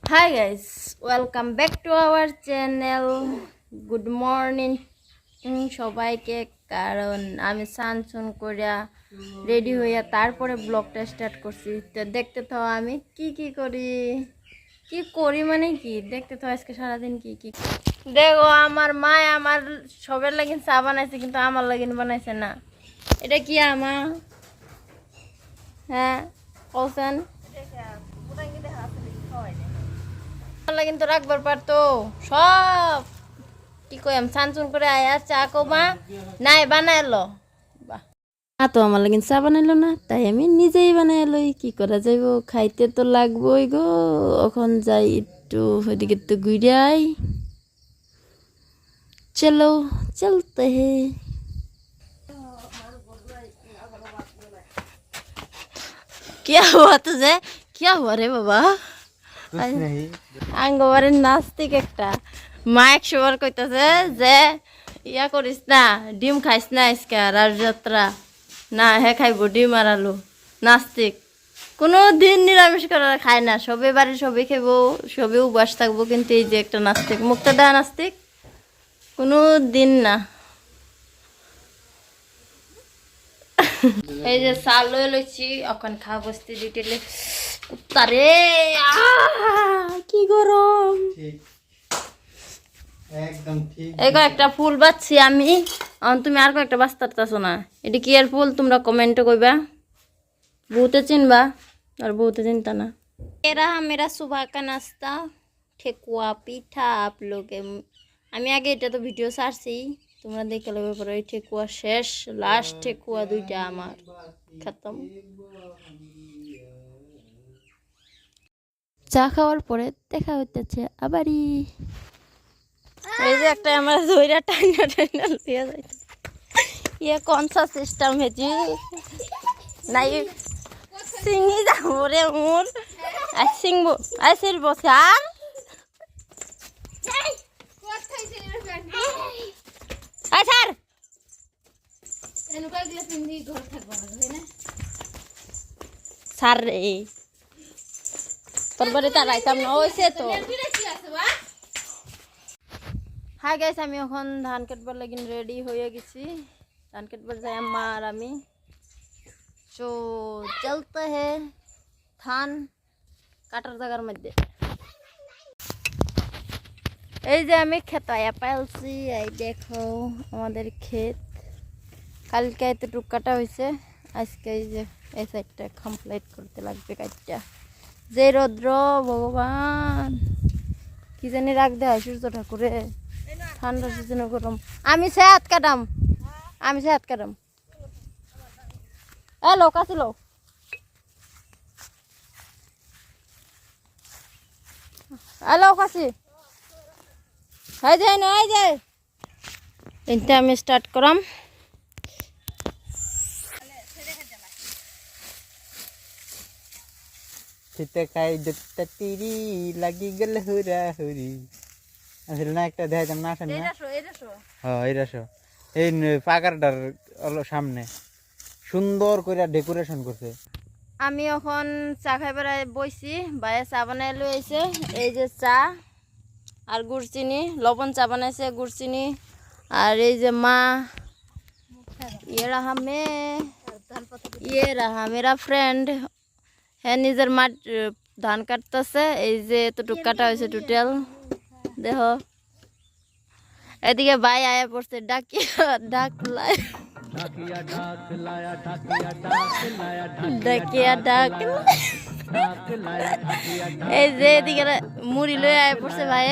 Hi guys, welcome back to our channel. Good morning সবাইকে। কারণ আমি সানসুন করিয়া রেডি হইয়া তারপরে ব্লগটা স্টার্ট করছি। তো দেখতে থাও আমি কি করি মানে কি দেখতে থাও আজকে সারাদিন কি দেখো। আমার মা আমার সবের লাগিন চা বানাইছে, কিন্তু আমার লাগিন বানাইছে না। এটা কি আমা? হ্যাঁ কৌশন কিন্তু রাখবার পারতো সব কি কইম সানসুন করে আয়া চা কমা নাই বানাইলো। তো আমার লাগিন চা বানাইলো না, তাই আমি নিজেই বানাই লই। কি করা যাইব, খাইতে তো লাগবই গো। এখন যাই একটু ওইদিকে তো ঘুরাই। চলো চলতে হে। क्या हुआ तुझे? क्या हुआ रे बाबा? আঙ্গবারের নাস্তিক একটা মা 100 বার কইতাছে যে ইয়া করিস না, ডিম খাইস না আজকে রাজযাত্রা না, হে খাইব ডিম আর আলু। নাস্তিক কোনো দিন নিরামিষ করে খায় না, সবে বাড়ির সবে খাইব, সবে উপবাস থাকবো। কিন্তু এই যে একটা নাস্তিক, মুখটা দেয় নাস্তিক, কোনো দিন না। এই যে চাল লইছি, এখন খাওয়া বসতে ডিটেলে। তারে কি গরম, একদম ঠিক। এই একটা ফুল বাচ্ছি আমি। তুমি আর কয়েকটা বাঁচতারতাছো না। এটা কি এর ফুল তোমরা কমেন্টে কইবা। বহুতে চিনবা আর বহুতে চিনতা না। এরা মেরা সুবহ কা নাস্তা ঠেকুয়া পিঠা আপ লোকে। আমি আগে এটা তো ভিডিও ছাড়ছি, তোমরা দেখে লবে পরে। এই ঠেকুয়া শেষ, লাস্ট ঠেকুয়া দুইটা আমার খতম। চা খাওয়ার পরে দেখা হইতেছে আবারই। এই যে একটা আমার ধইরা টাইনা লিয়া যাইতে। ये कौन सा सिस्टम है जी? नहीं सिंगी जाओ रे मोर सिंगबो ऐसे बसे আর আচ্ছা এনুকা গলে সিঙ্গি ঘর থাকবা না স্যার রে তোর বাড়ি তার আইতাম না হইছে তো। হাই গাইস, আমি এখন ধান কাটবার লাগিন রেডি হয়ে গেছি। ধান কাটবার যাই আম্মা আর আমি। তো চলতে হে ধান কাটার জায়গার মধ্যে। এই যে আমি ক্ষেত আয়া পাইলছি, এই দেখো আমাদের ক্ষেত। কালকে এতটুক কাটা হয়েছে, আজকে এই যে এই সাইডটা কমপ্লিট করতে লাগবে কাজটা। যে রৌদ্র ভগবান, কি জানি রাখ দেয় সূর্য ঠাকুরে। ঠান্ডা সিজনে গরম। আমি সে হাত কাটাম, আমি সে হাত কাটাম। এ লোক আসিল, লোক আসি যায় না যায়। এটা আমি স্টার্ট করাম। শীতে খাই দুটা তিরি লাগি গেল হুরা হুরি। আসলে না একটা দেখা যাম না, আসেন না। হ্যাঁ এই রাসো এই পাকারটার সামনে সুন্দর করে ডেকোরেশন করছে। আমি এখন চা খাইবার বইছি, বাইরে চা বানাই লই আইছে। এই যে চা আর গুড় চিনি, লবণ চা বানাইছে, গুড় চিনি। আর এই যে মা, ये रहा मेरा फ्रेंड है। নিজের মা ধান কাটতেছে। এই যে এতটুক কাটা হয়েছে টোটাল, দেখো। এদিকে ভাই আয়া পড়ছে ডাকিয়া ডাক ডাকিয়া ডাক। এই যে এদিকে মুড়ি লয়ে আয়া পড়ছে ভাই।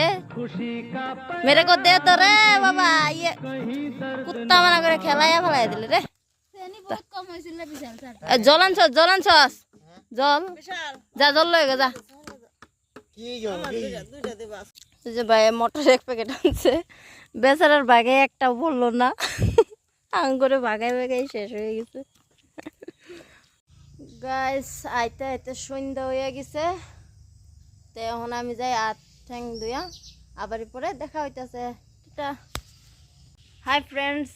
মেরে কো দে তো রে বাবা, ইয়ে কুত্তা মানা করে খেলাইয়া ফেলাই দিলে রে। জল আনছস, জল আনছস, জল যা, জল লয়ে গে যা। যে ভাই মোটর এক প্যাকেট আনছে, বেচারার বাগে একটা বললো না, আঙ্গুরে বাগাই বাগাই শেষ হয়ে গেছে। গাইস আইতে আইতে সন্ধ্যা হয়ে গেছে। তো এখন আমি যাই হাত ঠ্যাং ধুয়া, আবার পরে দেখা হইতেছে। হাই ফ্রেন্ডস,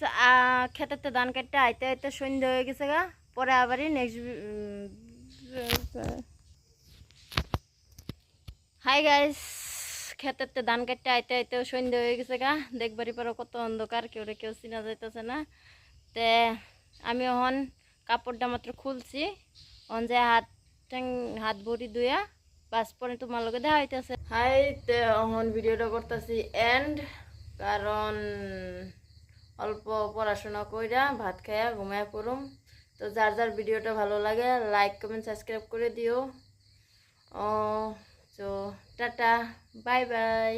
খেতে ধান কাটতে আইতে আইতে সন্ধ্যা হয়ে গেছে গা। পরে আবারই নেক্সট হাই গাইস, খেতেতে ধান কাটতে আইতে আইতে সন্ধ্যা হয়ে গেছে গা। দেখবারই পারো কত অন্ধকার, কেউ চিনা যাইতেছে না। তে আমি এখন কাপড়টা মাত্র খুলছি, অন যে হাত ভরি ধুয়া বাস পরে তোমার লগে দেখা হইতেছে। হাই, তে এখন ভিডিওটা করতেছি এন্ড, কারণ অল্প পড়াশোনা কইরা ভাত খাইয়া ঘুমায় পড়ুম। তো যার যার ভিডিওটা ভালো লাগে লাইক কমেন্ট সাবস্ক্রাইব করে দিও। ও তো টাটা, বাই বাই।